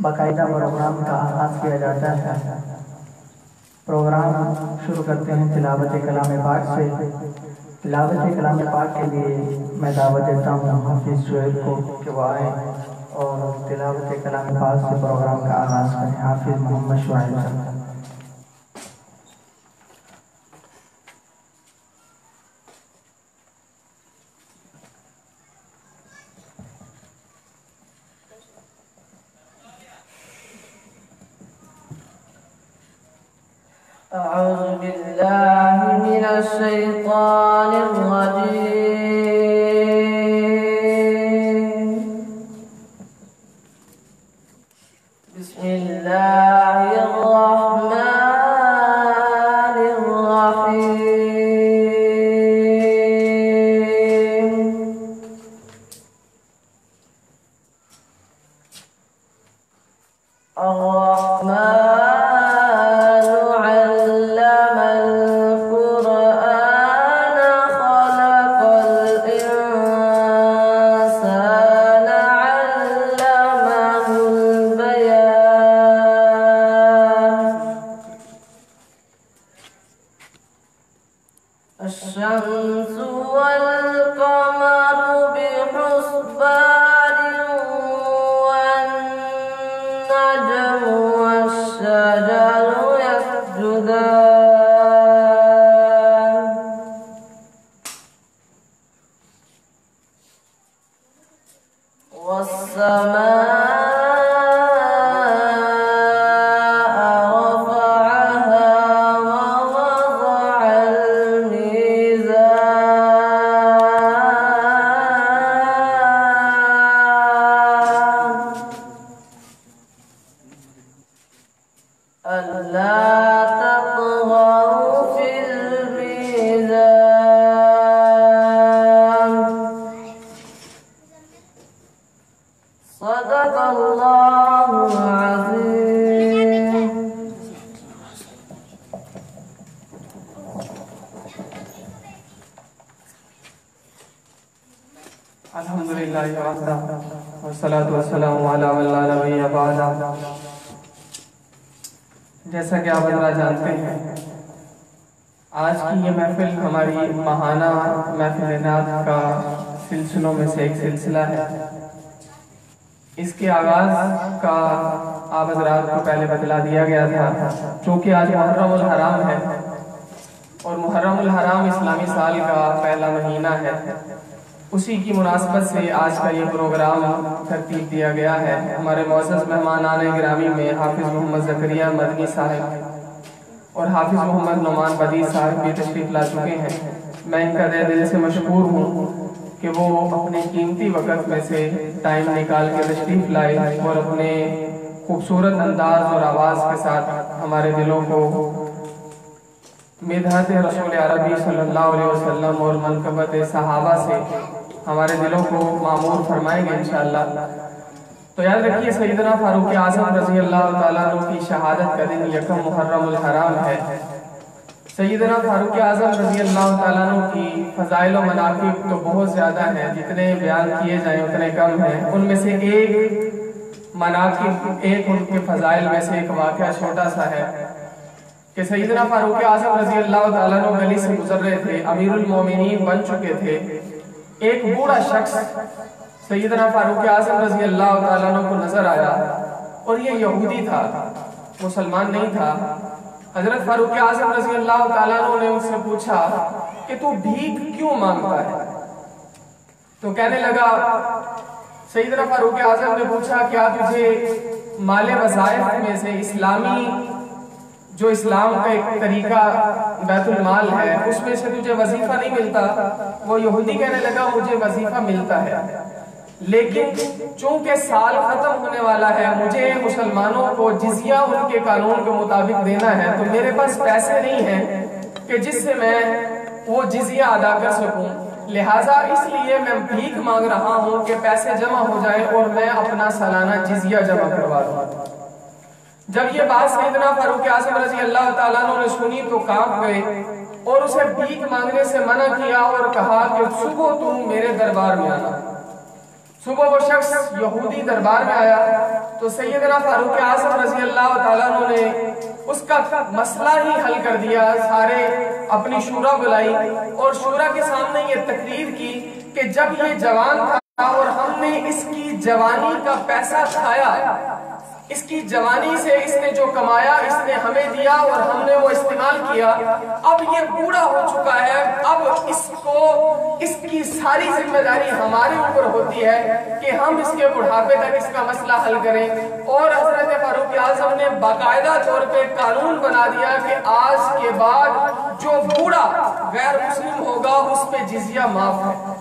باقاعدہ پروگرام کا آغاز کیا جاتا ہے۔ پروگرام شروع کرتے ہیں تلاوت کلام پاک سے۔ تلاوت کلام پاک کے لیے میں دعوت دیتا ہوں حافظ شعیب کو کہ وہ آئیں اور تلاوت کلام پاک سے پروگرام کا آغاز کریں۔ حافظ محمد شعیب صاحب۔ أعوذ بالله من الشيطان الرجيم. بسم الله الرحمن الرحيم. الرحمن الشمس والقمر بحسبان والنجم والشجر يسجدان والسماء ألا تطغوا في الميزان. صدق الله العظيم. الحمدللہ وحدہ والصلاة والسلام علی من لا نبی بعدہ. جیسا کہ آپ حضرات جانتے ہیں آج کی یہ محفل ہماری ماہانہ محفل نعت کا سلسلوں میں سے ایک سلسلہ ہے۔ اس کے آغاز کا آپ حضرات کو پہلے بتلا دیا گیا تھا چونکہ آج محرم الحرام ہے اور محرم الحرام اسلامی سال کا پہلا مہینہ ہے، اسی کی مناسبت سے آج کا یہ پروگرام ترتیب دیا گیا ہے۔ ہمارے معزز مہمانان گرامی میں حافظ محمد زکریا مدنی صاحب اور حافظ محمد نعمان بدیع صاحب بھی تشریف لا چکے ہیں۔ میں ان کا دل سے مشکور ہوں کہ وہ اپنے قیمتی وقت میں سے ٹائم نکال کے تشریف لائے اور اپنے خوبصورت انداز اور آواز کے ساتھ ہمارے دلوں کو مدحت رسول عربی صلی اللہ علیہ وسلم اور منقبت صحابہ سے ہمارے دلوں کو معمور فرمائیں گے انشاءاللہ۔ تو یاد رکھیے سیدنا فاروق اعظم رضی اللہ تعالیٰ عنہ کی شہادت کا دن یکم محرم الحرام ہے۔ سیدنا فاروق اعظم رضی اللہ تعالیٰ عنہ کی فضائل و مناقب تو بہت زیادہ ہیں، جتنے بیان کیے جائیں اتنے کم ہیں۔ ان میں سے ایک مناقب، ایک ان کے فضائل میں سے ایک واقعہ چھوٹا سا ہے کہ سیدنا فاروق اعظم رضی اللہ تعالیٰ عنہ گلی سے گزر رہے تھے، امیر المومنین بن چکے تھے۔ ایک بوڑھا شخص سیدنا فاروق اعظم رضی اللہ تعالیٰ عنہ کو نظر آیا اور یہ یہودی تھا، مسلمان نہیں تھا۔ حضرت فاروق اعظم رضی اللہ تعالیٰ عنہ نے ان سے پوچھا کہ تو بھیک کیوں مانگتا ہے؟ تو کہنے لگا، سیدنا فاروق اعظم نے پوچھا کیا تجھے مال وظائف میں سے اسلامی جو اسلام کا ایک طریقہ بیت المال ہے اس میں سے تجھے وظیفہ نہیں ملتا؟ وہ یہودی کہنے لگا مجھے وظیفہ ملتا ہے، لیکن چونکہ سال ختم ہونے والا ہے مجھے مسلمانوں کو جزیہ ان کے قانون کے مطابق دینا ہے، تو میرے پاس پیسے نہیں ہیں کہ جس سے میں وہ جزیہ ادا کر سکوں، لہٰذا اس لیے میں بھیک مانگ رہا ہوں کہ پیسے جمع ہو جائیں اور میں اپنا سالانہ جزیہ جمع کروا دوں۔ جب یہ بات سیدنا فاروق اعظم رضی اللہ تعالیٰ عنہ نے سنی تو کانپ گئے اور اسے بھیک مانگنے سے منع کیا اور کہا کہ صبح تم میرے دربار میں آنا، صبح وہ شخص یہودی دربار میں آیا تو سیدنا فاروق اعظم رضی اللہ تعالیٰ عنہ نے اس کا مسئلہ ہی حل کر دیا. سارے اپنی شورا بلائی اور شورا کے سامنے یہ تقریر کی کہ جب یہ جوان تھا اور ہم نے اس کی جوانی کا پیسہ کھایا، اس کی جوانی سے اس نے جو کمایا اس نے ہمیں دیا اور ہم نے وہ استعمال کیا. اب یہ بوڑھا ہو چکا ہے، اب اس کی ساری ذمہ داری ہمارے اوپر ہوتی ہے کہ ہم اس کے بڑھاپے تک اس کا مسئلہ حل کریں. اور حضرت فاروق اعظم نے باقاعدہ طور پہ قانون بنا دیا کہ آج کے بعد جو بوڑھا غیر مسلم ہوگا اس پہ جزیہ معاف ہے،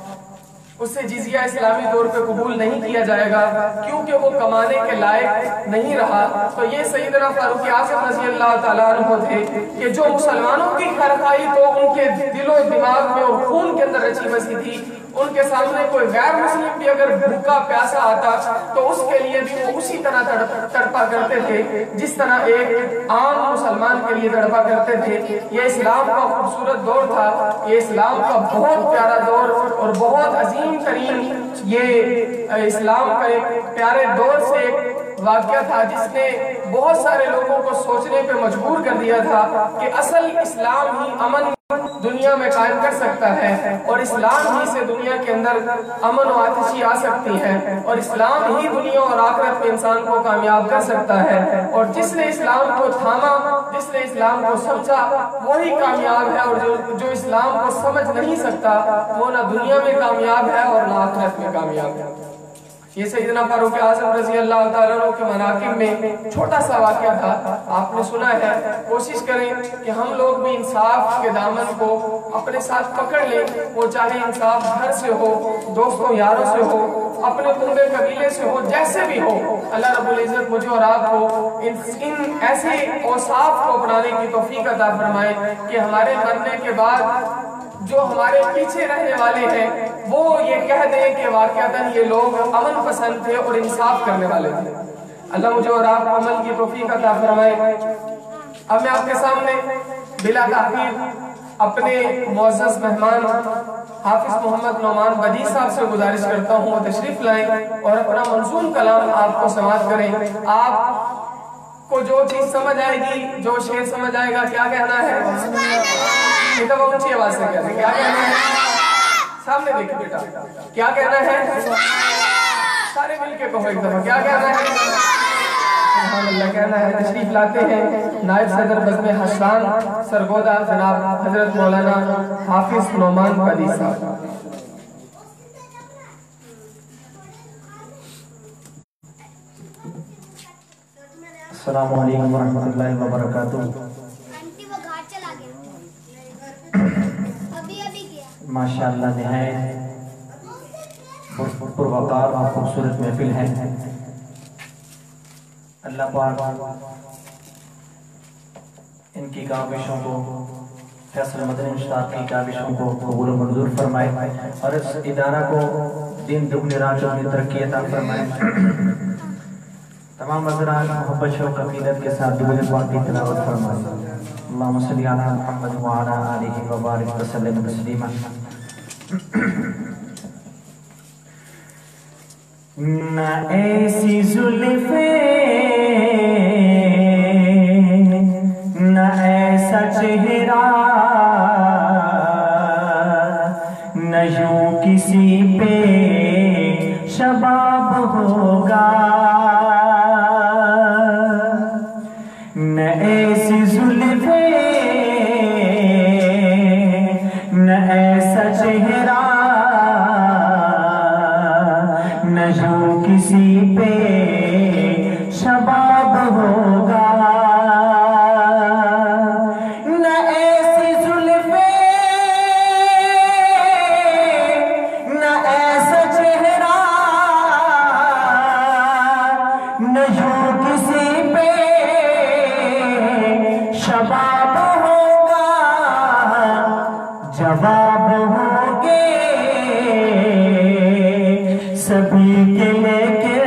اس سے جزیہ اسلامی طور پہ قبول نہیں کیا جائے گا کیونکہ وہ کمانے کے لائق نہیں رہا. تو یہ سیدنا فاروق اعظم رضی اللہ تعالیٰ عنہ تھے کہ جو مسلمانوں کی خیرخواہی تو ان کے دل و دماغ میں اور خون کے اندر رچی بسی تھی. ان کے سامنے کوئی غیر مسلم بھی اگر بھوکا پیاسا آتا تو اس کے لیے بھی وہ اسی طرح تڑپا کرتے تھے جس طرح ایک عام مسلمان کے لیے تڑپا کرتے تھے. یہ اسلام کا خوبصورت دور تھا، یہ اسلام کا بہت پیارا دور اور بہت عظیم ترین یہ اسلام کا ایک پیارے دور سے ایک واقعہ تھا جس نے بہت سارے لوگوں کو سوچنے پہ مجبور کر دیا تھا کہ اصل اسلام ہی امن دنیا میں قائم کر سکتا ہے اور اسلام ہی سے دنیا کے اندر امن و آتشی آ سکتی ہے اور اسلام ہی دنیا اور آخرت میں انسان کو کامیاب کر سکتا ہے. اور جس نے اسلام کو تھاما، جس نے اسلام کو سمجھا وہی کامیاب ہے، اور جو اسلام کو سمجھ نہیں سکتا وہ نہ دنیا میں کامیاب ہے اور نہ آخرت میں کامیاب ہے. یہ سیدنا فاروق اعظم رضی اللہ تعالیٰ عنہ کے مناقب میں چھوٹا سا واقعہ تھا، آپ نے سنا ہے. کوشش کریں کہ ہم لوگ بھی انصاف کے دامن کو اپنے ساتھ پکڑ لیں، وہ چاہے انصاف گھر سے ہو، دوستوں یاروں سے ہو، اپنے کنبے قبیلے سے ہو، جیسے بھی ہو. اللہ رب العزت مجھے اور آپ کو ان ایسے اوصاف کو اپنانے کی توفیق عطا فرمائے کہ ہمارے مرنے کے بعد جو ہمارے پیچھے رہنے والے ہیں وہ یہ کہہ دیں کہ واقعتاً یہ لوگ امن پسند تھے اور انصاف کرنے والے تھے. اللہ مجھے اور آپ کو عمل کی توفیق عطا فرمائے. اب میں آپ کے سامنے بلا تاخیر اپنے معزز مہمان حافظ محمد نعمان بدیع صاحب سے گزارش کرتا ہوں وہ تشریف لائیں اور اپنا منظوم کلام آپ کو سماعت کریں. آپ کو جو چیز سمجھ آئے گی، جو شعر سمجھ آئے گا، کیا کہنا ہے؟ یہ تو اونچی آواز سے کہتے ہیں، کیا کہنا ہے؟ سامنے دیکھیں بیٹا، کیا کہنا ہے؟ سارے مل کے کہو ایک دفعہ، کیا کہنا ہے؟ سبحان اللہ کہنا ہے. تشریف لاتے ہیں نائب صدر بزم حسان سرگودا جناب حضرت مولانا حافظ نعمان بدیع صاحب. السلام علیکم ورحمۃ اللہ وبرکاتہ. ماشاءاللہ نہایت پروقار اور خوبصورت محفل ہے. اللہ پاک ان کی کاوشوں کو، فیصل مدنی استاد کی کاوشوں کو قبول و منظور فرمائے اور اس ادارہ کو دین دگنی رات چگنی ترقی عطا فرمائے. تمام حضرات محبت شوق عقیدت کے ساتھ درود پاک کی تلاوت فرمائے. اللہم صلی علی محمد وعلی آلہ وبارک وسلم تسلیما. نہ ایسی زلفیں نہ ایسا چہرہ نہ یوں کسی پہ شباب ہوگا. نہ ایسی زلفیں نہ ایسا چہرہ نہ یوں کسی پہ شباب ہوگا. نہ ایسی زلفیں نہ ایسا چہرہ نہ یوں کسی پہ شباب ہوگا. جواب ہوں گے سبھی کے لیکن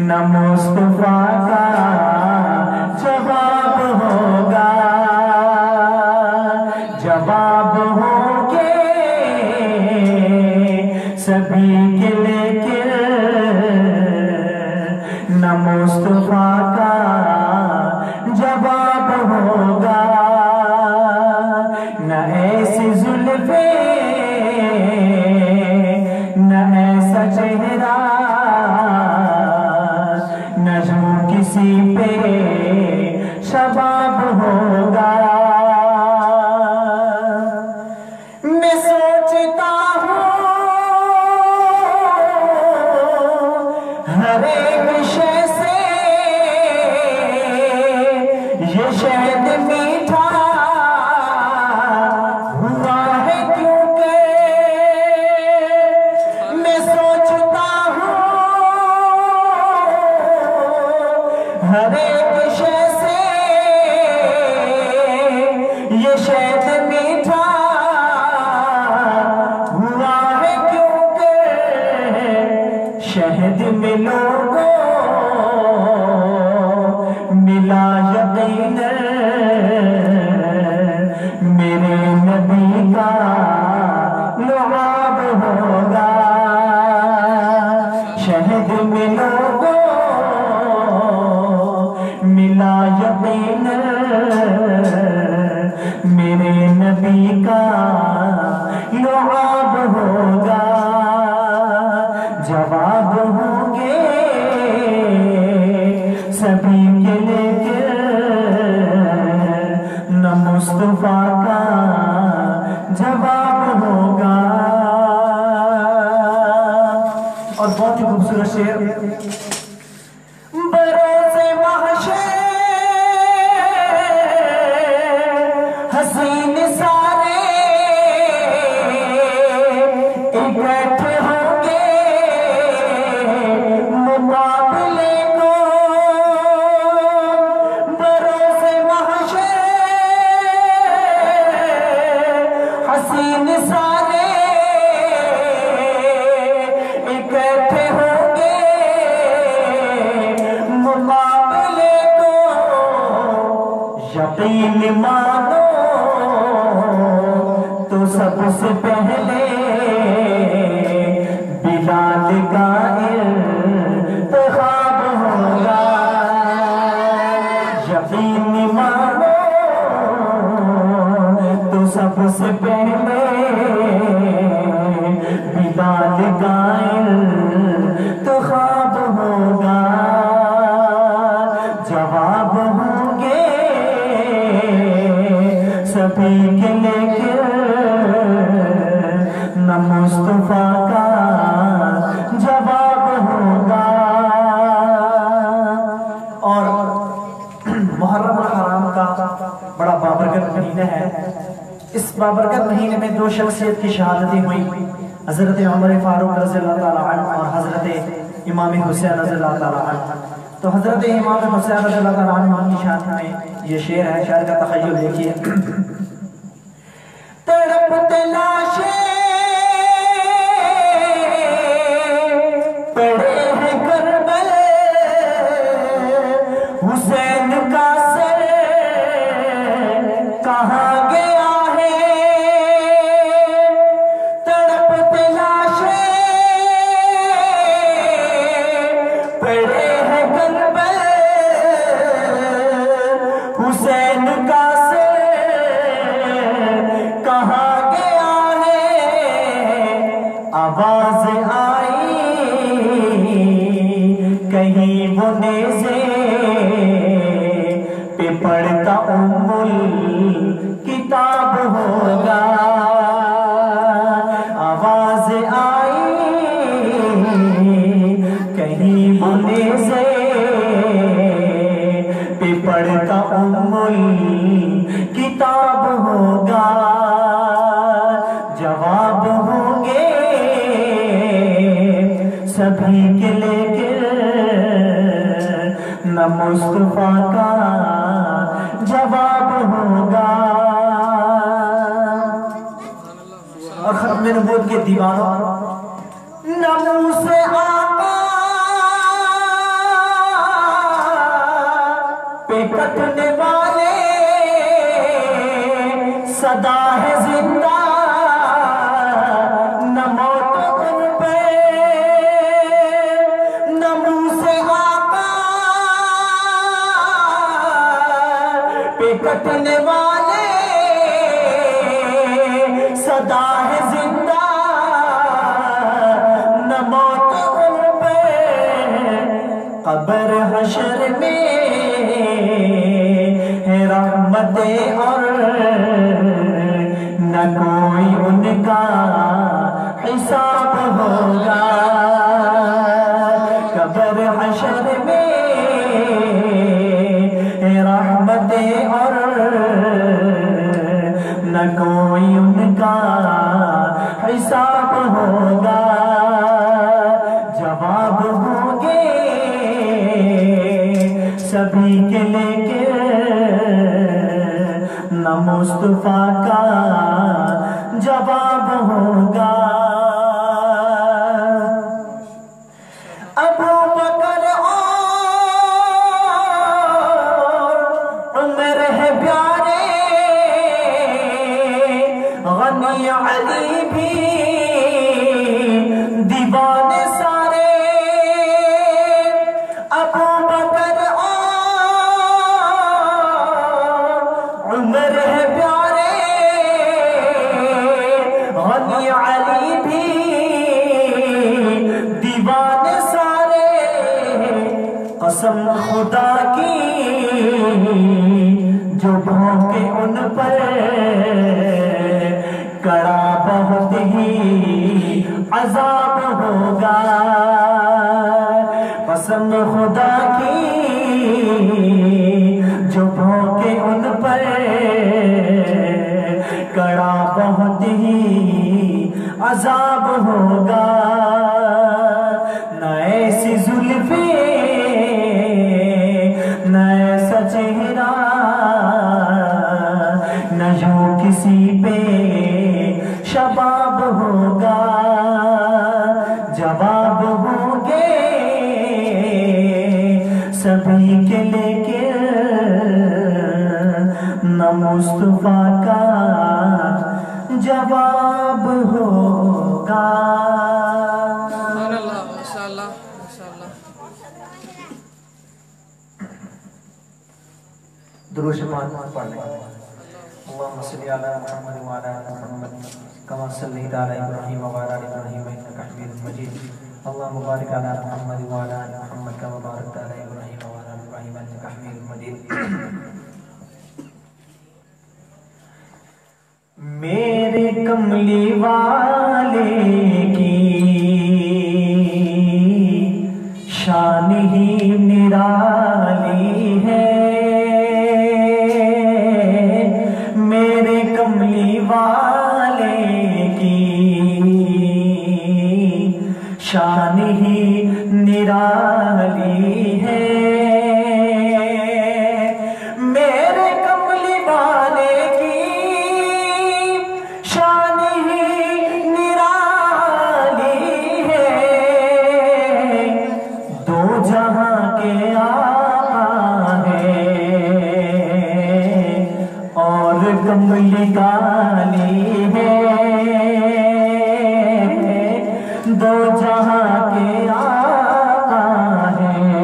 نہ مصطفیٰ کا جواب ہوگا. جواب ہوں گے سبھی سبھی کے لیکن نہ مصطفیٰ کا جواب ہوگا، نہ ایسی زلفیں نہ ایسا چہرہ، نہ جو کسی پہ شباب ہوگا۔ میں سوچتا ہوں ہر ایک شے سے یہ شہد میٹھا ہوا ہے کیونکہ میں سوچتا ہوں ہر ایک شے سے یہ شہد میٹھا ہوا ہے کیونکہ شہد میں لوگوں ملا یقین میرے نبی کا لعاب ہوگا، شہد میں لوگوں ملا یقین میرے نبی کا لعاب ہوگا، جواب ہوں گے سبھی کے لیکن نہ مصطفیٰ کا جواب ہوگا۔ اور بہت ہی خوبصورت شعر، بروز محشر حسین سارے اکٹھے ہوں گے مقابلے کو، بروز محشر حسین سارے اکٹھے ہوں گے مقابلے کو، یقین مانو تو سب سے پہلے بلال کا انتخاب ہوگا، یقین مانو تو سب سے پہلے بلال کا انتخاب ہوگا، جواب ہوں گے سبھی کے لیکن نہ مصطفیٰ کا جواب ہوگا۔ اور محرم الحرام کا بڑا بابرکت مہینہ ہے، اس بابرکت مہینے میں دو شخصیت کی شہادتیں ہوئی، حضرت عمر فاروق رضی اللہ تعالیٰ عنہ اور حضرت امام حسین رضی اللہ تعالیٰ عنہ۔ تو حضرت امام حسین رضی اللہ تعالیٰ عنہ کی شان میں یہ شعر ہے، شعر کا تخیل دیکھیے۔ تڑپتے لاشیں پڑے ہیں کربل، حسین کا سر کہاں گیا ہے، تڑپتے لاشیں پڑے ہیں کربل، حسین کا سر کہاں گیا ہے، آواز آئی کہیں وہ نیزے پہ پڑھتا ام الکتاب ہوگا، آواز آئی کہیں وہ نیزے پہ پڑھتا ام الکتاب ہوگا، جواب ہوں گے سبھی کے لیکن نہ مصطفیٰ کا جواب ہوگا۔ اور ختم نبوت کے دیوانوں، نہ منہ سے آقا پہ کٹنے والے صدا ہے زندہ، نہ موت ان پہ کٹنے والے صدا ہے زندہ نہ موت ان پہ قبر حشر میں ہے رحمت اور نہ کوئی ان کا حساب ہوگا قبر حشر میں ہے رحمت اور نہ کوئی ان کا حساب ہوگا جواب ہوں گے سبھی کے لیکن نہ مصطفیٰ کا جواب ہوگا ابو بکر اور عمر ہے پیارے غنی علی بھی دیوانے سارے ابو بکر اور عمر ہے پیارے غنی علی بھی دیوانے سارے قسم خدا کی جو بھونکے ان پر کڑا بہت ہی عذاب ہوگا قسم خدا کی جو بھونکے ان پر کڑا بہت ہی عذاب ہوگا نہ ایسی زلفیں نہ ایسا چہرہ نہ یوں کسی پہ شباب ہوگا جواب ہوں گے سبھی کے لیکن نہ مصطفیٰ کا جواب ہوگا ماشاءاللہ ماشاءاللہ درود شریف پڑھ لیں اللهم صل على محمد وعلى ال محمد كما صليت على ابراهيم وعلى ال ابراهيم انك حميد مجيد اللهم بارك على محمد وعلى ال محمد كما باركت على ابراهيم وعلى ال ابراهيم انك حميد مجيد میرے کملی والے کی شان ہی نرالی ہے میرے کملی والے کی شان ہی نرالی ہے میرے کملی والے کی شان ہی نرالی ہے دو جہاں کے آقا ہیں اور کملی کالی ہے دو جہاں کے آقا ہیں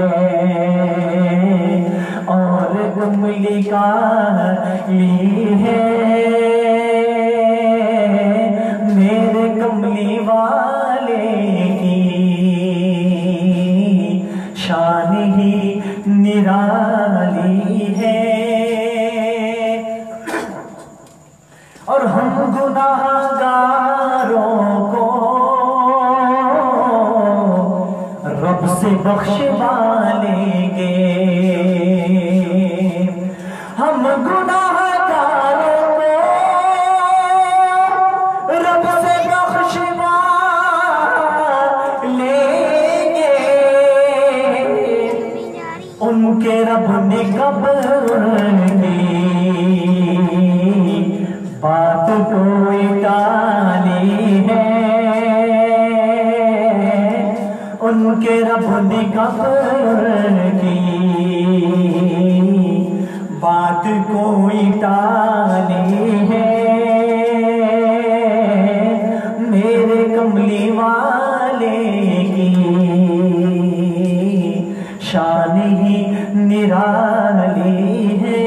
اور کملی کالی ہے میرے کملی والے کی شان ہی نرالی ہے اور ہم گناہگاروں کو رب سے بخشوا لیں گے ہم گناہگاروں کو رب سے بخشوا لیں گے ان کے رب نے قبر کی بات کوئی ٹالی ہے ان کے رب نے قبر کی بات کوئی ٹالی ہے میرے کملی والے کی شان ہی نرالی ہے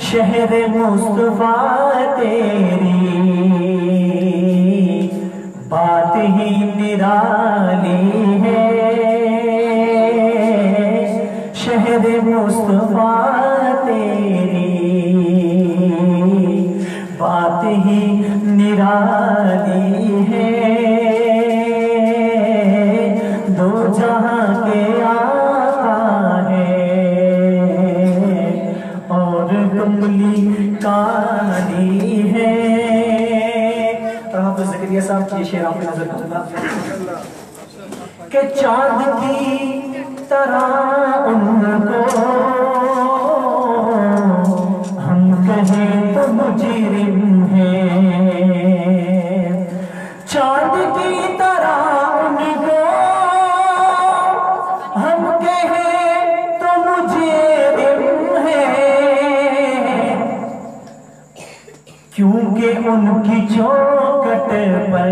شہر مصطفیٰ تیری بات ہی نرالی ہے، شہر مصطفیٰ تیری بات ہی نرالی ہے، دو جہاں کے آقا ہے اور کملی کانی ہے۔ اور حافظ زکریا صاحب کی شعر آپ کی نظر کروں گا کہ چاند کی طرح ان کو ہم کہیں تو مجرم ہیں، چاند کی طرح ان کو ہم کہیں تو مجرم ہیں، کیونکہ ان کی چوکٹ پر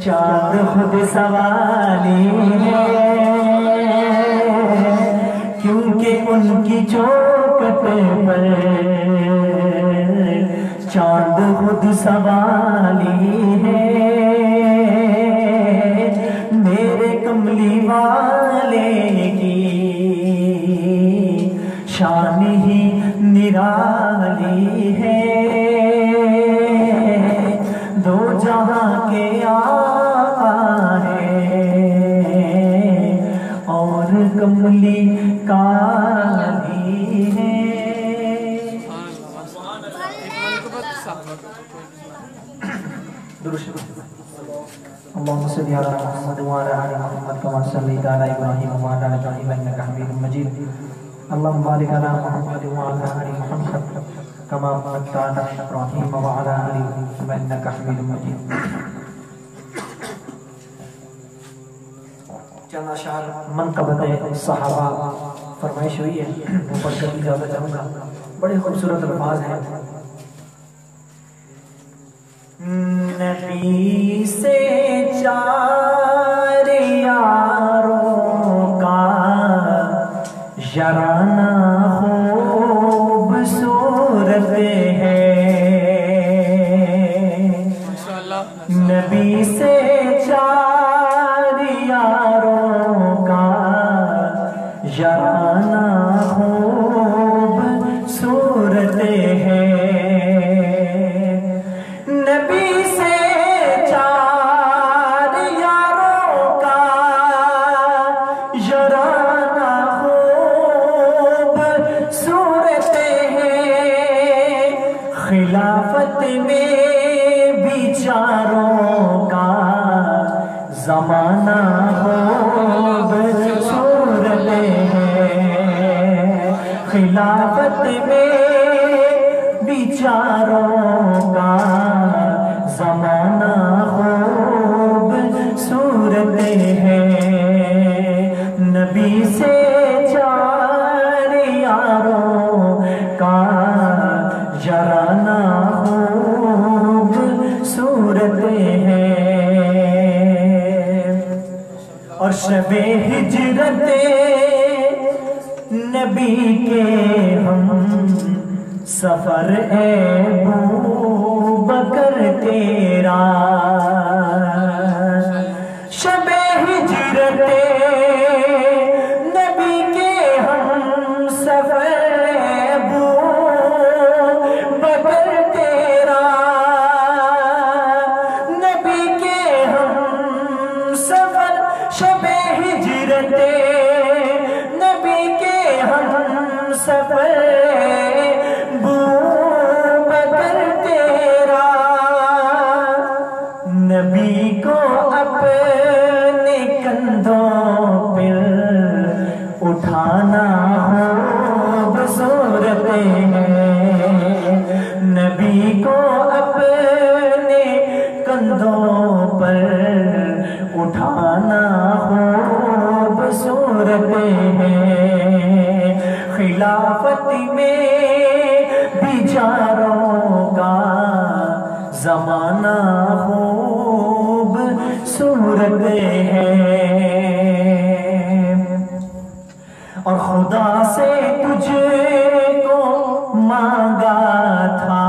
چاند خود سوالی ہے، کیونکہ ان کی چوکٹ پر چاند خود سوالی ہے، میرے کملی والے کی شان ہی نرالی ہے، دو جہاں کے آقا ہے اور کملی کانی ہے۔ اللهم صل على محمد وعلى ال محمد كما صليت على ابراهيم وعلى ال ابراهيم انك حميد مجيد، اللهم بارك على محمد وعلى ال محمد كما باركت على ابراهيم وعلى ال ابراهيم انك حميد مجيد۔ چند اشعار منقبت صحابہ فرمائش ہوئی ہے، وہ پڑھ کر اجازت چاہوں گا، بڑے خوبصورت الفاظ ہیں۔ نبی سے چار یاروں کا یارانہ خوبصورت ہے، نبی سے چار یاروں کا یارانہ خوبصورت ہے، نبی سے چار یاروں کا یارانہ خوبصورت ہے، خلافت میں بھی چاروں کا زمانہ خوبصورت ہے، خلافت میں بھی چاروں کا زمانہ خوبصورت ہے، نبی سے چار یاروں کا یارانہ خوبصورت ہے، اور شب ہجرت نبی کے ہم سفر اے ابو بکر تیرا، شب ہجرت نبی کے ہم سفر اے ابو بکر تیرا، نبی کے ہم سفر شب ہجرت نبی کے ہم سفر نبی کو اپنے کندھوں پر اٹھانا خوبصورت ہے، نبی کو اپنے کندھوں پر اٹھانا خوبصورت ہے، خلافت میں بھی چاروں کا زمانہ خوبصورت ہے، اور خدا سے تجھے کو مانگا تھا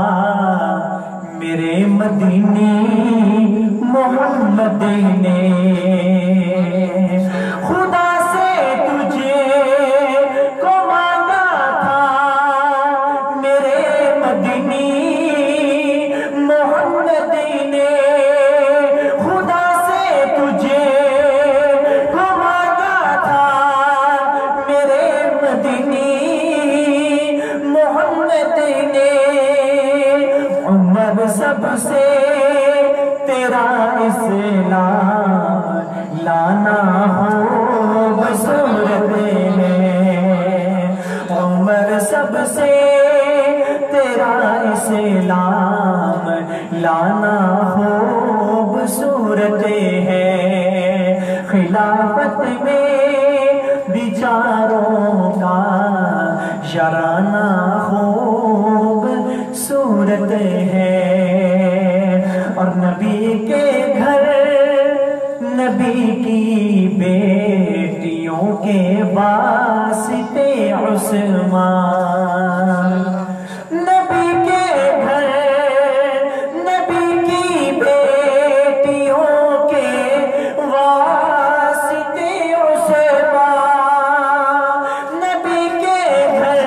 میرے مدینی محمد نے، خدا سے تجھے کو مانگا تھا میرے مدینی محمد نے، خدا سے تجھے کو مانگا تھا میرے مدینی محمد نے، عمر سب سے تیرا اسلام لانا ہو بصورت ہے، عمر سب سے تیرا اسلام لانا ہو بصورت ہے، خلافت میں بیچاروں کا یارانہ خوب صورت ہے، اور نبی کے گھر نبی کی بیٹیوں کے واسطے عثمان، نبی کے گھر نبی کی بیٹیوں کے واسطے عثمان، نبی کے گھر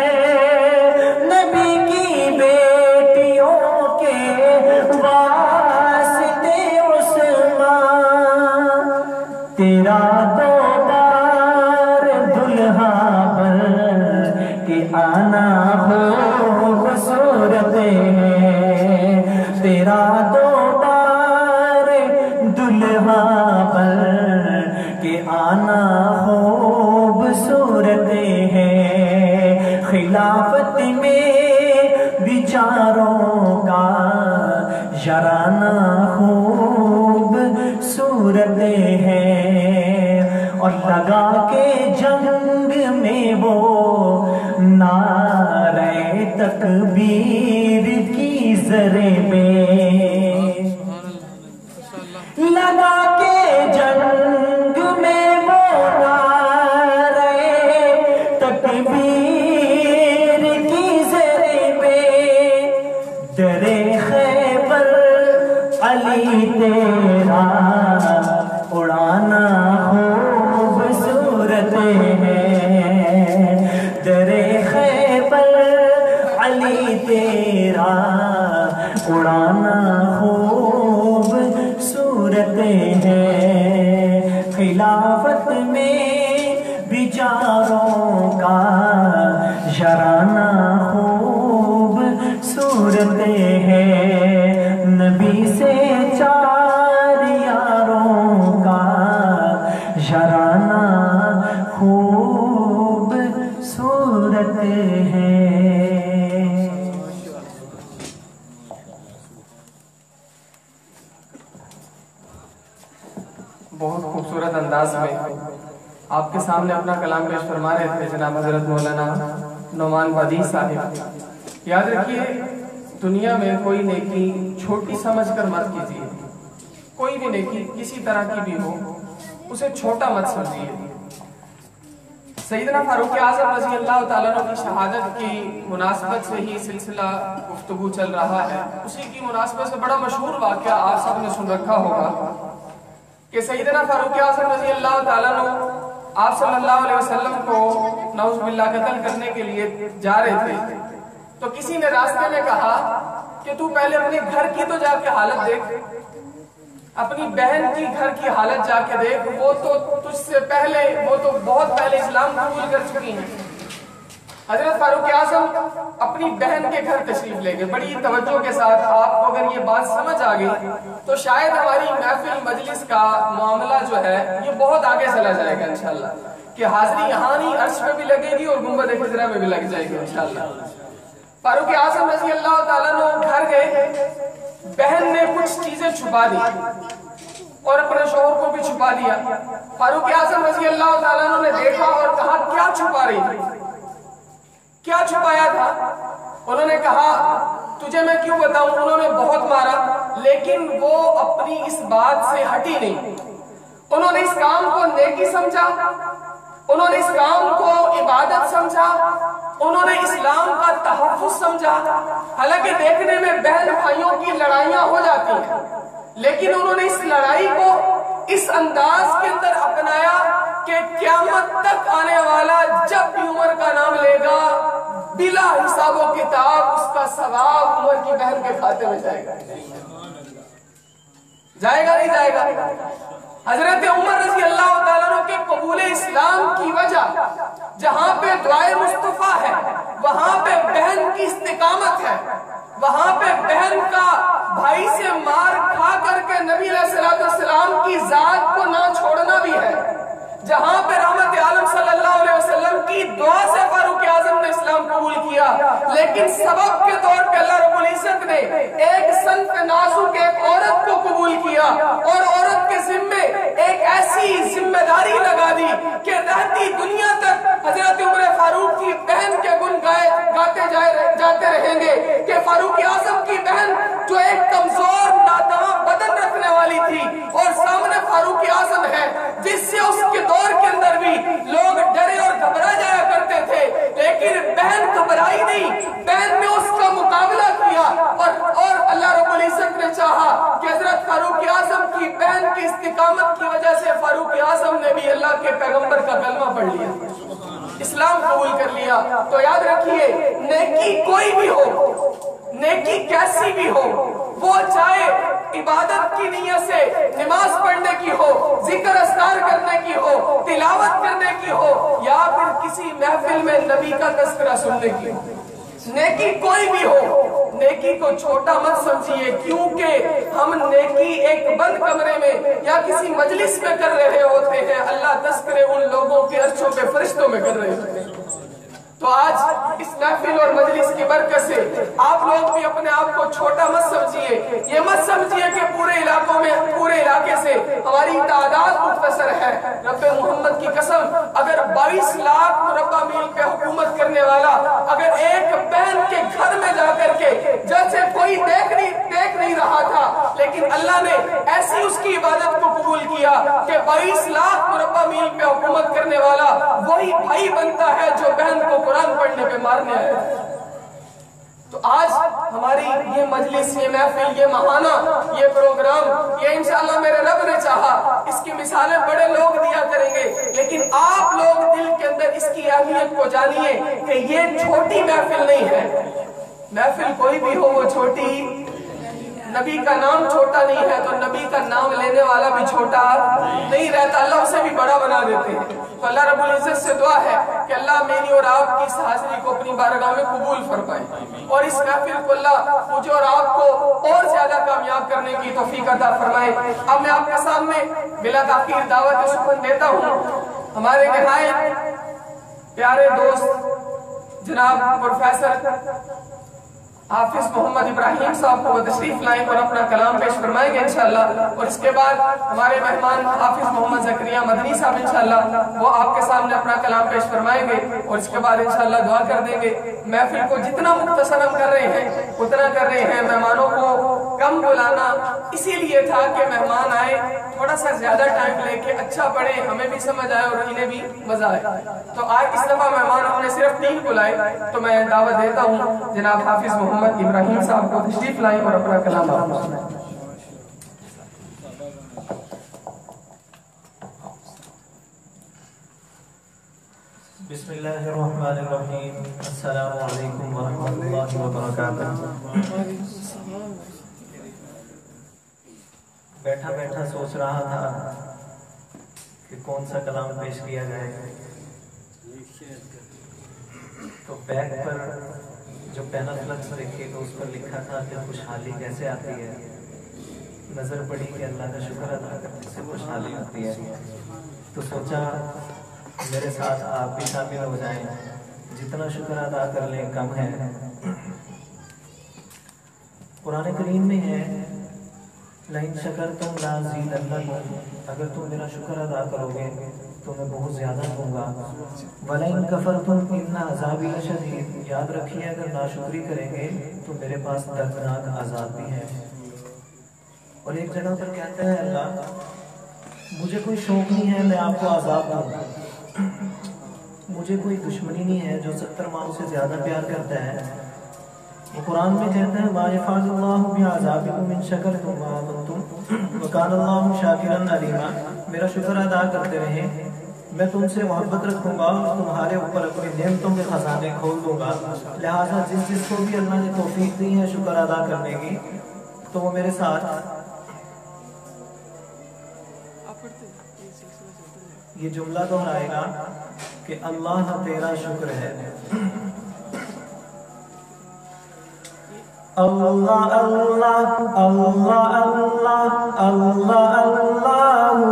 نبی کی بیٹیوں کے واسطے عثمان، تیرا دو بار دلہا بن کے آنا ہو بصورت ہے، تیرا دو بار دلہا بن کے آنا ہو بصورت ہے، خلافت میں بیچاروں کا یارانہ خوب صورت ہے، اور لگا کے جنگ میں وہ نعرہ تکبیر کی زرے میں، لگا کے جنگ میں وہ نعرہ تکبیر کی زرے میں، درے خیبر علی تیرا اڑانا خوب صورت ہے، درے خیبر علی تیرا اڑانا خوب صورت ہے، خلافت میں بیچاروں کا یارانہ خوب صورت ہے، نبی سے چار یاروں کا یارانہ خوب صورت ہے۔ بہت خوبصورت انداز میں آپ کے سامنے اپنا کلام پیش فرما رہے تھے جناب حضرت مولانا نعمان بادی صاحب۔ یاد رکھیے دنیا میں کوئی نیکی چھوٹی سمجھ کر مت کیجیے، کوئی بھی نیکی کسی طرح کی بھی ہو اسے چھوٹا مت سمجھیے۔ سیدنا فاروق اعظم رضی اللہ تعالیٰ عنہ کی شہادت کی مناسبت سے ہی سلسلہ گفتگو چل رہا ہے، اسی کی مناسبت سے بڑا مشہور واقعہ آپ سب نے سن رکھا ہوگا کہ سیدنا فاروق اعظم رضی اللہ تعالیٰ عنہ آپ صلی اللہ علیہ وسلم کو نعوذ باللہ قتل کرنے کے لیے جا رہے تھے، تو کسی نے راستے میں کہا کہ تو پہلے اپنے گھر کی تو جا کے حالت دیکھ، اپنی بہن کی گھر کی حالت جا کے دیکھ، وہ تو تجھ سے پہلے، وہ تو بہت پہلے اسلام قبول کر چکی ہیں۔ حضرت فاروق اعظم اپنی بہن کے گھر تشریف لے گئے بڑی توجہ کے ساتھ۔ آپ کو اگر یہ بات سمجھ آ گئی تو شاید ہماری محفل مجلس کا معاملہ جو ہے یہ بہت آگے چلا جائے گا انشاءاللہ، کہ حاضری یہاں نہیں عرش میں بھی لگے گی اور گنبد خضرا میں بھی لگ جائے گی انشاءاللہ۔ فاروق اعظم رضی اللہ تعالیٰ عنہ گھر گئے، بہن نے کچھ چیزیں چھپا دی اور اپنے شوہر کو بھی چھپا دیا۔ فاروق اعظم رضی اللہ تعالیٰ عنہ نے دیکھا اور کہا کیا چھپا رہی تھی، کیا چھپایا تھا؟ انہوں نے کہا تجھے میں کیوں بتاؤں، انہوں نے بہت مارا لیکن وہ اپنی اس بات سے ہٹی نہیں، انہوں نے اس کام کو نیکی سمجھا انہوں نے اس کام کو عبادت سمجھا، انہوں نے اسلام کا تحفظ سمجھا۔ حالانکہ دیکھنے میں بہن بھائیوں کی لڑائیاں ہو جاتی ہیں، لیکن انہوں نے اس لڑائی کو اس انداز کے اندر اپنایا کہ قیامت تک آنے والا جب بھی عمر کا نام لے گا بلا حساب و کتاب اس کا ثواب عمر کی بہن کے کھاتے میں جائے گا۔ جائے گا نہیں جائے گا؟ حضرت عمر رضی اللہ تعالیٰ عنہ کے قبول اسلام کی وجہ جہاں پہ دعائے مصطفیٰ ہے، وہاں پہ بہن کی استقامت ہے، وہاں پہ بہن کا بھائی سے مار کھا کر کے نبی علیہ السلام کی ذات کو نہ چھوڑنا بھی ہے، جہاں پہ رحمت عالم صلی اللہ علیہ وسلم کی دعا سے فاروق اعظم نے اسلام قبول کیا، لیکن سبب کے طور پہ اللہ رب العزت نے ایک صنف نازک ایک عورت کو قبول کیا اور عورت کے ذمے ایک ایسی ذمہ داری لگا دی کہ رہتی دنیا تک حضرت عمر فاروق کی بہن کے گن گاتے جاتے رہیں گے کہ فاروق اعظم کی بہن جو ایک کمزور ناداں بدن رکھنے والی تھی اور سامنے فاروق اعظم ہے جس سے اس کے دور کے اندر بھی لوگ ڈرے اور گھبرا جایا کرتے تھے، لیکن بہن گھبرائی نہیں، بہن نے اس کا مقابلہ کیا اور اللہ رب العزت نے چاہا کہ حضرت فاروق اعظم کی بہن کی استقامت کی وجہ سے فاروق اعظم نے بھی اللہ کے پیغمبر کا کلمہ پڑھ لیا، اسلام قبول کر لیا۔ تو یاد رکھیے نیکی کوئی بھی ہو، نیکی کیسی بھی ہو، وہ چاہے عبادت کی نیت سے نماز پڑھنے کی ہو، ذکر اذکار کرنے کی ہو، تلاوت کرنے کی ہو، یا پھر کسی محفل میں نبی کا تذکرہ سننے کی ہو، نیکی کوئی بھی ہو، نیکی کو چھوٹا مت سمجھیے، کیونکہ ہم نیکی ایک بند کمرے میں یا کسی مجلس میں کر رہے ہوتے ہیں، اللہ تذکرے ان لوگوں کے عرشوں پہ فرشتوں میں کر رہے ہوتے ہیں۔ تو آج اس محفل اور مجلس کی برکت سے آپ لوگ بھی اپنے آپ کو چھوٹا مت سمجھیے، یہ مت سمجھیے کہ پورے علاقے سے ہماری تعداد مختصر ہے۔ رب محمد کی قسم، اگر 22 لاکھ مربع میل پہ حکومت کرنے والا اگر ایک بہن کے گھر میں جا کر کے جیسے کوئی دیکھ نہیں رہا تھا، لیکن اللہ نے ایسی اس کی عبادت کو قبول کیا کہ 22 لاکھ مربع میل پہ حکومت کرنے والا وہی بھائی بنتا ہے جو بہن کو قرآن پڑھنے پہ مارنے آیا۔ تو آج ہماری یہ مجلس، یہ محفل، یہ مہانہ، یہ پروگرام، یہ انشاءاللہ میرے رب نے چاہا اس کی مثالیں بڑے لوگ دیا کریں گے، لیکن آپ لوگ دل کے اندر اس کی اہمیت کو جانیے کہ یہ چھوٹی محفل نہیں ہے۔ محفل کوئی بھی ہو وہ چھوٹی، نبی کا نام چھوٹا نہیں ہے تو نبی کا نام لینے والا بھی چھوٹا نہیں رہتا، اللہ اسے بھی بڑا بنا دیتے ہیں۔ تو اللہ رب العزت سے دعا ہے کہ اللہ میری اور آپ کی اس حاضری کو اپنی بارگاہ میں قبول فرمائے اور اس محفل کو اللہ مجھے اور آپ کو اور زیادہ کامیاب کرنے کی توفیق عطا فرمائے۔ اب میں آپ کے سامنے بلا تاخیر دعوت سخن دیتا ہوں ہمارے نہایت پیارے دوست جناب پروفیسر حافظ محمد ابراہیم صاحب کو تشریف لائیں اور اپنا کلام پیش فرمائیں گے انشاءاللہ، اور اس کے بعد ہمارے مہمان حافظ محمد زکریا مدنی صاحب انشاءاللہ وہ آپ کے سامنے اپنا کلام پیش فرمائیں گے اور اس کے بعد انشاءاللہ دعا کر دیں گے۔ محفل کو جتنا مختصر ہم کر رہے ہیں اتنا کر رہے ہیں، مہمانوں کو کم بلانا اسی لیے تھا کہ مہمان آئے تھوڑا سا زیادہ ٹائم لے کے اچھا پڑھے، ہمیں بھی سمجھ آئے اور انہیں بھی مزہ آئے۔ تو آج اس دفعہ مہمان ہم نے صرف 3 بلائے، تو میں دعوت دیتا ہوں جناب حافظ محمد ابراہیم صاحب کو تشریف لائیں اور اپنا کلام آپ سنائیں۔ بسم اللہ الرحمن الرحیم، السلام علیکم ورحمۃ اللہ وبرکاتہ۔ بیٹھا بیٹھا سوچ رہا تھا کہ کون سا کلام پیش کیا جائے، تو بیگ پر جو پینل فلکس رکھے تو اس پر لکھا تھا کہ خوشحالی کیسے آتی ہے، نظر پڑی کہ اللہ کا شکر ادا کرنے سے خوشحالی آتی ہے، تو سوچا میرے ساتھ آپ بھی شامل ہو جائیں، جتنا شکر ادا کر لیں کم ہے۔ قرآن کریم میں ہے لَإِن شَكَرْتُمْ لَأَزِيدَنَّكُمْ، اگر تم میرا شکر ادا کرو گے تو میں بہت زیادہ دوں گا، وَلَئِن كَفَرْتُمْ إِنَّ عَذَابِي لَشَدِيدٌ، یاد رکھیے اگر ناشکری کریں گے تو میرے پاس دردناک عذاب بھی ہے۔ اور ایک جگہ پر کہتا ہے اللہ مجھے کوئی شوق نہیں ہے میں آپ کو عذاب دوں، مجھے کوئی دشمنی نہیں ہے جو 70 ماؤں سے زیادہ پیار کرتا ہے. وہ قرآن میں کہتا ہے ما یفعل اللہ بعذابکم ان شکرتم وآمنتم وکان اللہ شاکرا علیما. میرا شکر ادا کرتے رہیں، میں تم سے محبت رکھوں گا اور تمہارے اوپر اپنی نعمتوں کے خزانے کھول دوں گا. لہٰذا جس کو بھی اللہ نے توفیق دی ہے شکر ادا کرنے کی تو وہ میرے ساتھ یہ جملہ دہرائے گا کہ اللہ تیرا شکر ہے. اللہ اللہ اللہ اللہ اللہ اللہ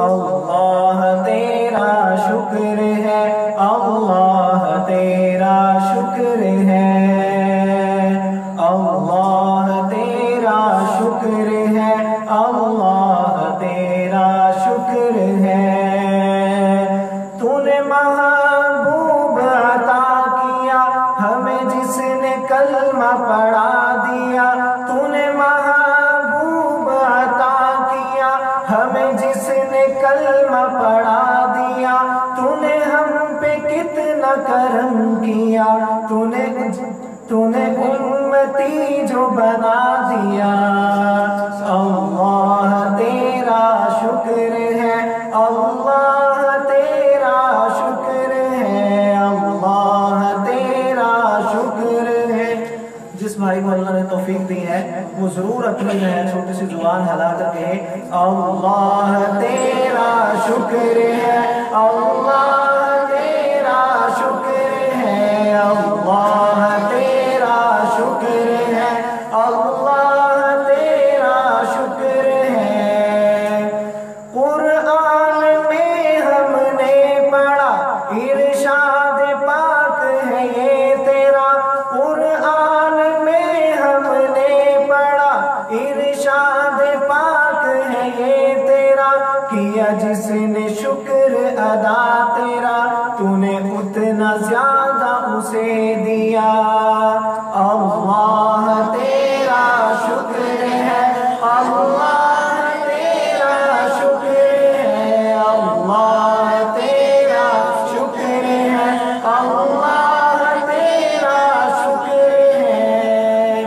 اللہ تیرا شکر ہے، اللہ تیرا شکر ہے، اللہ تیرا شکر ہے، اللہ تیرا شکر ہے. تو نے محبوب عطا کیا ہمیں جس نے کلمہ پڑھا دیا، تو نے محبوب عطا کیا ہمیں جس نے کلمہ پڑھا دیا. تو نے ہم پہ کتنا کرم کیا، تو نے امتی جو بنا دیا. اللہ تیرا شکر ہے، اللہ تیرا شکر ہے، اللہ تیرا شکر ہے. جس بھائی کو اللہ نے توفیق دی ہے وہ ضرور اپنی چھوٹی سی زبان ہلا کر کہے اللہ تیرا شکر ہے، اللہ تیرا شکر ہے، اللہ تیرا شکر ہے، اللہ تیرا شکر ہے. قرآن میں ہم نے پڑھا ارشاد پاک ہے یہ تیرا، قرآن میں ہم نے پڑھا ارشاد پاک ہے یہ تیرا. کیا جس نے شکر ادا تیرا تو نے اتنا زیادہ اسے دیا. اللہ تیرا شکر ہے، اللہ تیرا شکر ہے، اللہ تیرا شکر ہے، اللہ تیرا شکر ہے.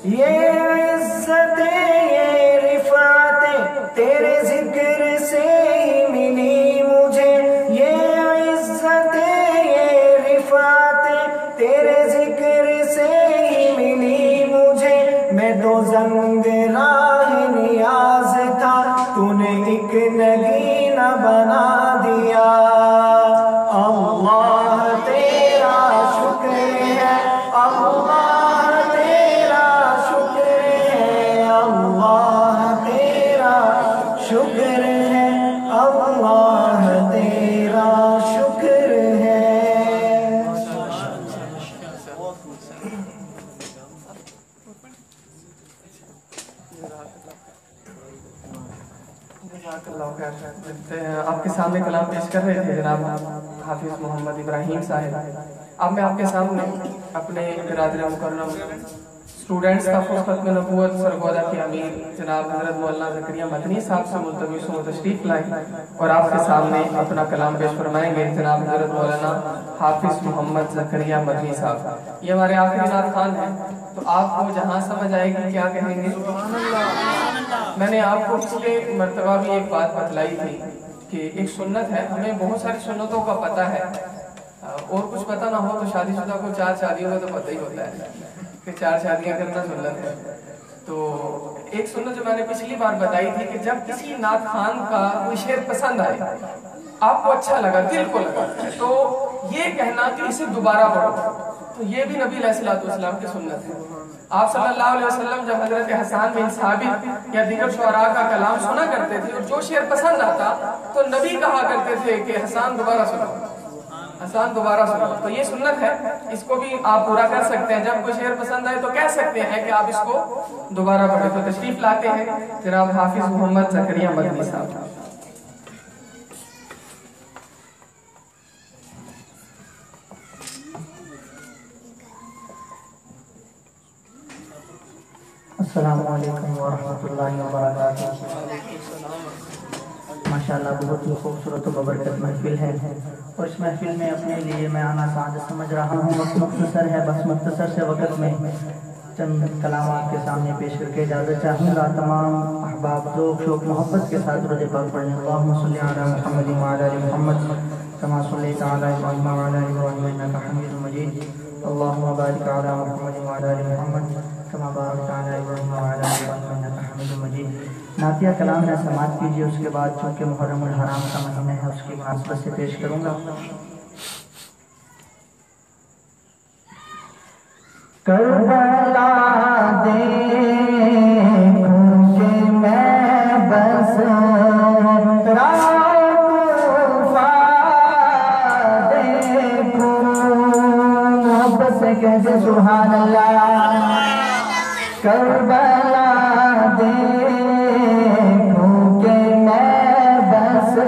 یہ عزتیں یہ رفعتیں تیرے ذکر سے ہی ملی مجھے، یہ عزتیں یہ رفعتیں تیرے ذکر سے ہی ملی مجھے. میں تو زنگ راہ نیاز تھا تو نے ایک نگینہ بنا دیا. اللہ تیرا شکر ہے، اللہ تیرا شکر ہے، اللہ تیرا شکر ہے، اللہ تیرا شکر ہے. آپ کے سامنے کلام پیش کر رہے تھے جناب حافظ محمد ابراہیم صاحب. اب میں آپ کے سامنے اپنے برادر مکرم اسٹوڈنٹس کا ختم نبوت سرگودا کے امیر جناب حضرت مولانا زکریا مدنی صاحب سے ملتمس و تشریف لائے اور آپ کے سامنے اپنا کلام پیش فرمائیں گے جناب حضرت مولانا حافظ محمد زکریا مدنی صاحب. یہ ہمارے آخری نعت خوان ہیں تو آپ کو جہاں سمجھ آئے گی کیا کہیں گے. میں نے آپ کو پچھلے مرتبہ بھی ایک بات بتلائی تھی کہ ایک سنت ہے، ہمیں بہت ساری سنتوں کا پتہ ہے اور کچھ پتہ نہ ہو تو شادی شدہ کو 4 شادیوں کا تو پتہ ہی ہوتا ہے کہ 4 شادیاں کرنا سنت ہے. تو ایک سنت جو میں نے پچھلی بار بتائی تھی کہ جب کسی نعت خوان کا کوئی شعر پسند آئے، آپ کو اچھا لگا، دل کو لگا، تو یہ کہنا کہ اسے دوبارہ پڑھو. تو یہ بھی نبی علیہ السلام کی سنت ہے. آپ صلی اللہ علیہ وسلم جب حضرت حسان بن ثابت یا دیگر شعراء کا کلام سنا کرتے تھے اور جو شعر پسند آتا تو نبی کہا کرتے تھے کہ حسان دوبارہ سنو، حسان دوبارہ سنو. تو یہ سنت ہے، اس کو بھی آپ پورا کر سکتے ہیں. جب کوئی شعر پسند آئے تو کہہ سکتے ہیں کہ آپ اس کو دوبارہ پڑھیں. تو تشریف لاتے ہیں جناب حافظ محمد زکریا مدنی صاحب. السلام علیکم ورحمۃ اللہ وبرکاتہ. ماشاءاللہ بہت ہی خوبصورت و ببرکت محفل ہے، اور اس محفل میں اپنے لیے میں آنا سعادت سمجھ رہا ہوں۔ وقت مختصر ہے، بس مختصر سے وقت میں چند کلامات کے سامنے پیش کر کے اجازت چاہوں گا۔ تمام احباب ذوق شوق محبت کے ساتھ درود پاک پڑھیں۔ اللہم صلی علی محمد وعلی آل محمد کما صلیت علی ابراہیم وعلی آل ابراہیم انک حمید مجید۔ اللہم بارک علی محمد وعلی آل محمد کما بارکت علی ابراہیم وعلی آل ابراہیم انک حمید مجید۔ نعتیہ کلام میں سماعت کیجیے، اس کے بعد چونکہ محرم الحرام کا مہینہ ہے اس کی مناسبت سے پیش کروں گا۔ کربلا دیکھوں کہ میں بس کوفہ دیکھوں، محبت سے کہتے سبحان اللہ۔ کربلا دیکھوں کہ میں بس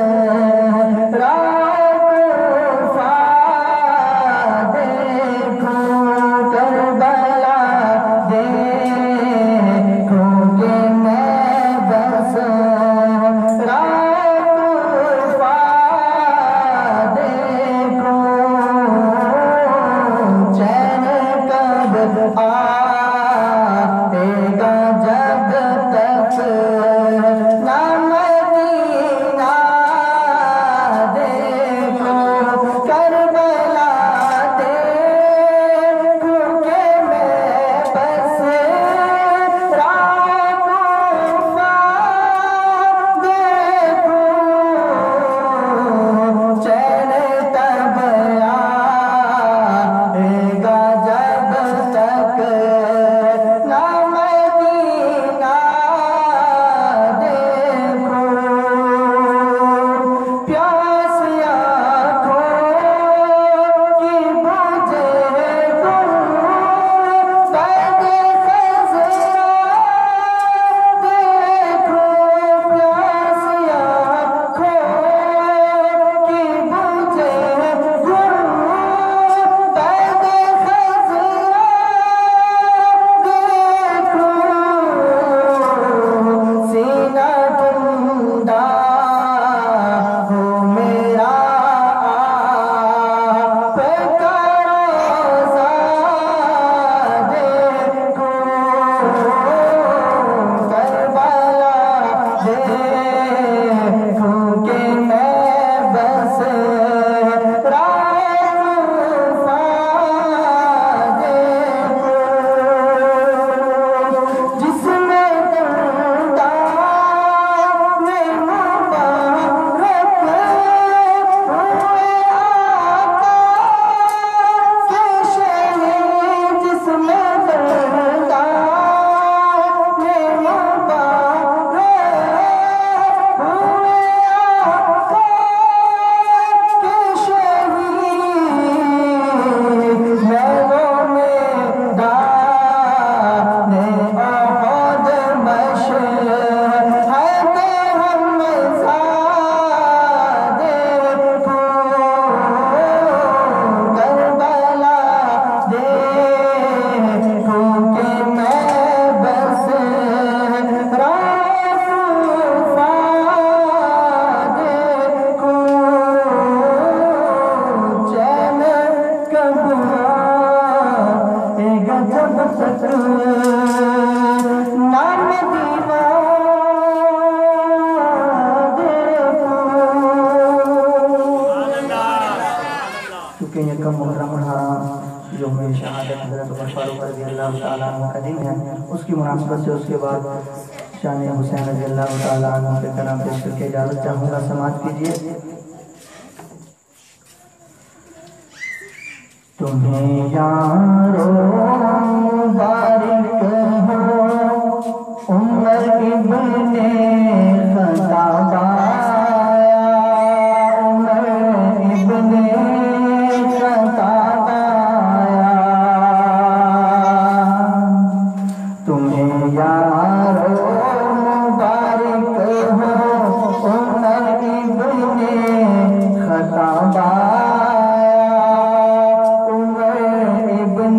اس کی مناسبت سے اس کے بعد شان حسین رضی اللہ تعالیٰ عنہ کے کلام پیش کر کے اجازت چاہوں گا۔ سماعت کیجیے۔ تمہیں یارو مبارک ہو عمر ابن خطاب آیا، عمر ابن خطاب آیا، تمہیں یارو مبارک ہو عمر ابن خطاب آیا، عمر ابن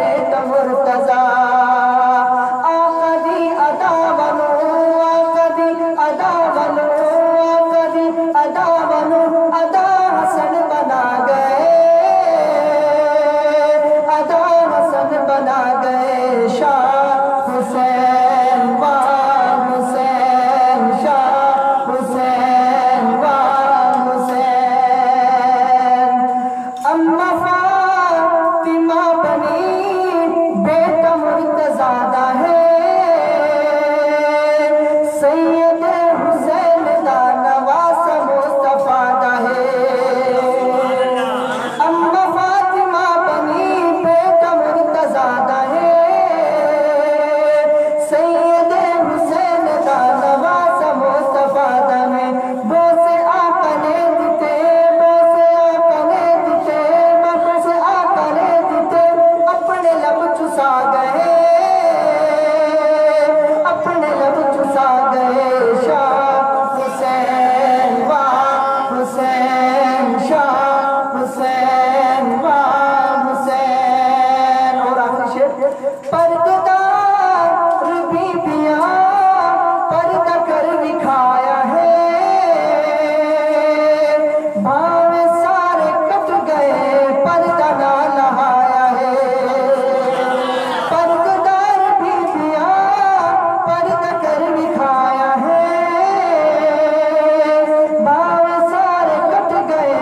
بیت مرتضی آقا دی ادا بنو آقا دی ادا بنو آقا دی ادا بنو ادا حسن بنا گئے ادا حسن بنا گئے شاہ حسین وار حسین شاہ حسین وار حسین اما فاطمہ بنی بیت مرتضی ہے سید حسین دا نواز مصطفیٰ دا ہے اما فاطمہ بنی بیت مرتضی ہے سید حسین دا نواز مصطفیٰ دا ہے بوسے آقا نے دیتے بوسے آقا نے دیتے بوسے آقا نے دیتے اپنے لب چسا گئے اپنے لب چسا گئے شاہ حسین وار حسین شاہ حسین وار حسین اور آخری شعر پرددار بیبیاں پردہ کر دکھایا ہے بھاوے سارے کٹ گئے پردہ نہ لہایا ہے پرددار بیبیاں پردہ کر دکھایا ہے بھاوے سارے کٹ گئے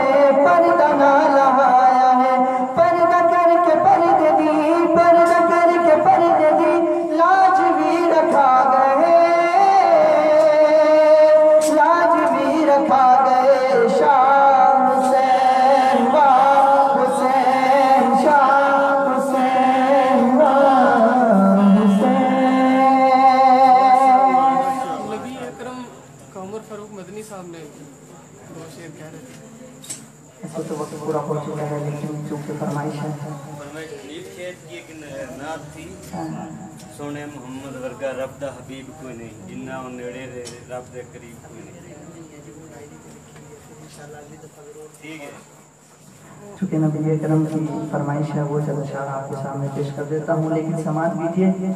پردہ نہ لہایا ہے پردہ کر کے پردے دی پردہ کر کے پردے دی لاج بھی رکھا گئے لاج بھی رکھا گئے شاہ حسین وار حسین شاہ حسین وار حسین نبی اکرم کا عمر فاروق مدنی صاحب نے دو شعر کہہ رہے تھے ایسے تو وقت پورا ہو چکا ہے لیکن چونکہ فرمائش ہے نعت تھی سونے محمد ورگا رب دا حبیب کوئی نہیں جنہ وہ نیڑے دے رب دے قریب کوئی نہیں ٹھیک ہے چونکہ نبی اکرم کی فرمائش ہے وہ چند اشعار آپ کے سامنے پیش کر دیتا ہوں لیکن سماعت کیجیے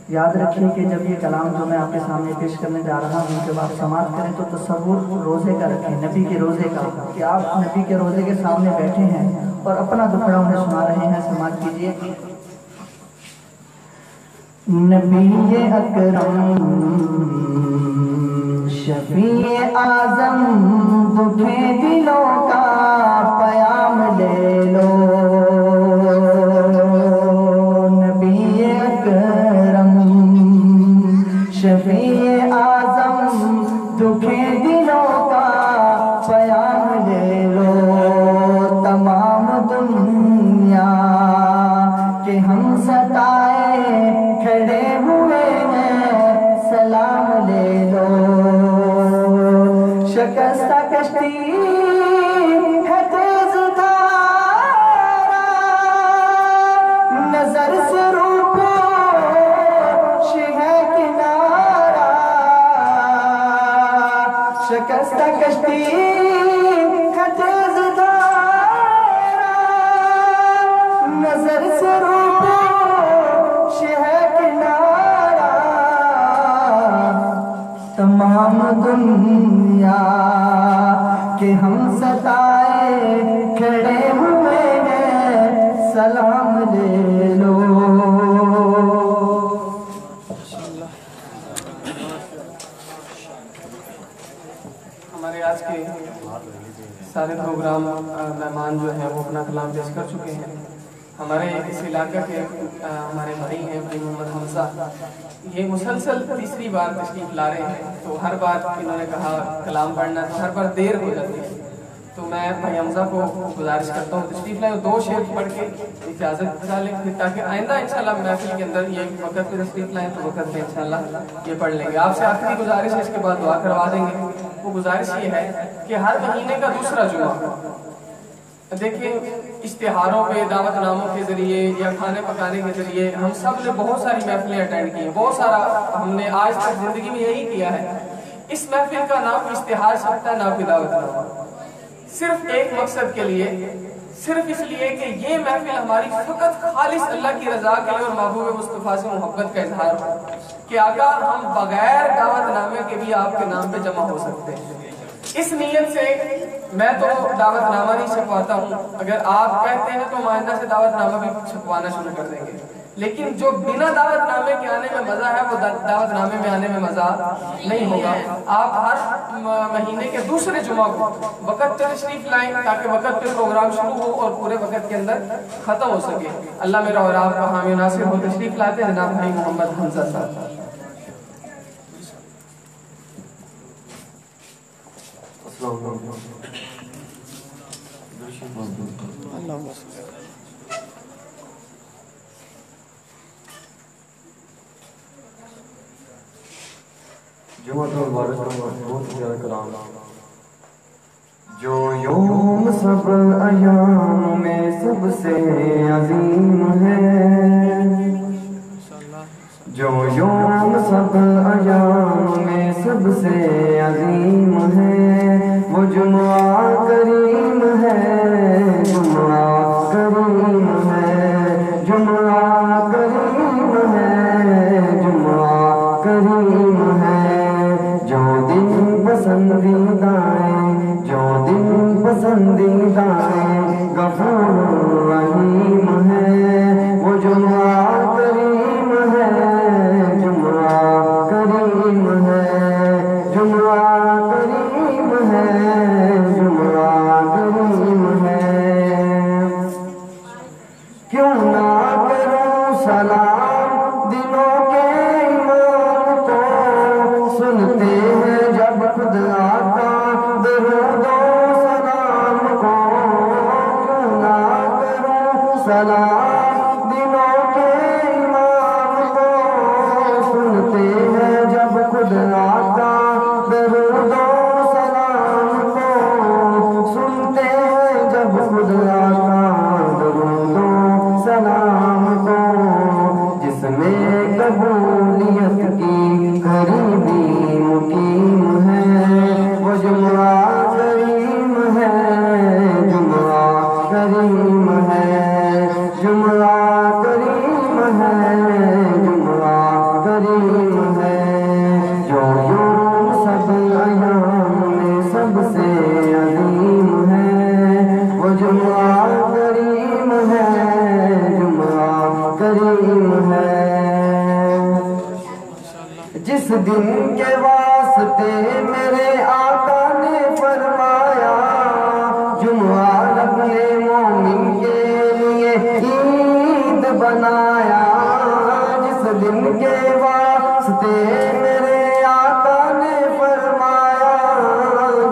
یاد رکھیے کہ جب یہ کلام جو میں آپ کے سامنے پیش کرنے جا رہا ہوں جب آپ سماعت کریں تو تصور روزے کا رکھیں نبی کے روزے کا کہ آپ نبی کے روزے کے سامنے بیٹھے ہیں اور اپنا دکھڑا انہیں سنا رہے ہیں سماعت کیجیے نبی اکرم شفیع اعظم دکھے دلوں کا پیام لے لو نبی اکرم شفیع اعظم دکھے دلوں کا پیام لے لو تمام دنیا کہ ہم ستائے کھڑے ہوئے ہیں سلام لے لو شکستہ کشتی ہے تیز دھارا نظر سے روپوش ہے کنارہ شکستہ کشتی ہے تیز دھارا نظر سے روپوش ہے کنارہ تمام دنیا کہ ہم ستائے کھڑے ہوئے ہیں سلام لے لو ہمارے آج کے سارے پروگرام مہمان جو ہیں وہ اپنا کلام پیش کر چکے ہیں ہمارے اس علاقہ کے ہمارے بھائی ہیں بھائی محمد حمزہ یہ مسلسل تیسری بار تشریف لا رہے ہیں تو ہر بار انہوں نے کہا کلام پڑھنا ہر بار دیر ہو جاتی ہے تو میں بھائی حمزہ کو گزارش کرتا ہوں تشریف لائیں دو شعر پڑھ کے اجازت لیں تاکہ آئندہ انشاءاللہ محفل کے اندر یہ وقت پہ تشریف لائیں تو وقت پہ انشاءاللہ یہ پڑھ لیں گے آپ سے آخری گزارش ہے اس کے بعد دعا کروا دیں گے وہ گزارش یہ ہے کہ ہر مہینے کا دوسرا جمعہ دیکھیں اشتہاروں پہ دعوت ناموں کے ذریعے یا کھانے پکانے کے ذریعے ہم سب نے بہت ساری محفلیں اٹینڈ کی ہیں بہت سارا ہم نے آج تک زندگی میں یہی کیا ہے اس محفل کا نام اشتہار سکتا ہے نام کی دعوت نامہ صرف ایک مقصد کے لیے صرف اس لیے کہ یہ محفل ہماری فقط خالص اللہ کی رضا کے لیے اور محبوب مصطفیٰ سے محبت کا اظہار ہو کہ آقا ہم بغیر دعوت نامے کے بھی آپ کے نام پہ جمع ہو سکتے ہیں۔ اس نیت سے میں تو دعوت نامہ نہیں چھپواتا ہوں، اگر آپ کہتے ہیں تو آئندہ سے دعوت نامہ بھی چھپوانا شروع کر دیں گے، لیکن جو بنا دعوت نامے کے آنے میں مزہ ہے وہ دعوت نامے میں آنے میں مزہ نہیں ہوگا۔ آپ ہر مہینے کے دوسرے جمعہ کو وقت پہ تشریف لائیں تاکہ وقت پہ پروگرام شروع ہو اور پورے وقت کے اندر ختم ہو سکے۔ اللہ میرا اور آپ کا حامی ناصر ہو۔ تشریف لاتے ہیں جناب بھائی محمد حمزہ صاحب۔ جمعہ مبارک کا بہت پیارا کلام جو یوم سب ایام میں سب سے عظیم ہے، جو یوم سب ایام میں سب سے عظیم ہے، وہ جمعہ کریم ہے، جمعہ کریم ہے، جمعہ کریم ہے، جمعہ کریم ہے، جو دن پسندیدہ ہے، جو دن پسندیدہ ہے، غفور رحیم ہے، وہ جمعہ کریم ہے، جمعہ کریم ہے، جمعہ کریم ہے، جمعہ کریم ہے۔ کیوں نہ کروں سلام دلوں کے ایمان کو، سنتے ہیں جب خود آقا درود و سلام کو، کیوں نہ کروں سلام دلوں کے ایمان کو، سنتے ہیں جب خود آقا درود و سلام کو، سنتے ہیں جب خود آقا درود و سلام کو، جس میں قبولیت کی قریبی مقیم ہے، وہ جمعہ کریم ہے، جمعہ کریم ہے، جمعہ کریم ہے، جمعہ کریم ہے، جو یوم سب ایام میں سب سے عظیم ہے، وہ جمعہ کریم ہے، جمعہ کریم ہے، جس دن کے واسطے میرے آقا نے فرمایا، جمعہ اپنے مومن کے لیے عید بنایا، جس دن کے واسطے میرے آقا نے فرمایا،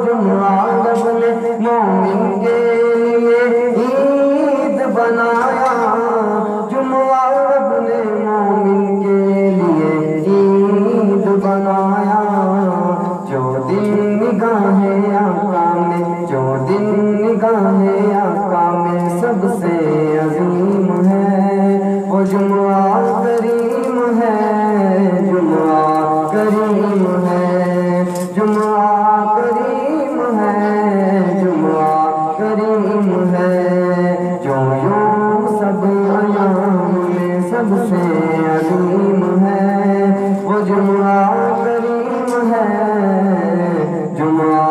جمعہ اپنے مومن کے لیے عید بنایا، جمعہ اپنے مومن کے لیے عید بنایا، جو دن نگاہ آقا میں، جو دن نگاہ آقا میں سب سے عظیم ہے، وہ جمعہ کریم ہے، جمعہ کریم ہے، جمعہ کریم ہے، جمعہ کریم ہے، جو یوم سب ایام میں سب سے عظیم ہے، وہ جمعہ کریم ہے، جمعہ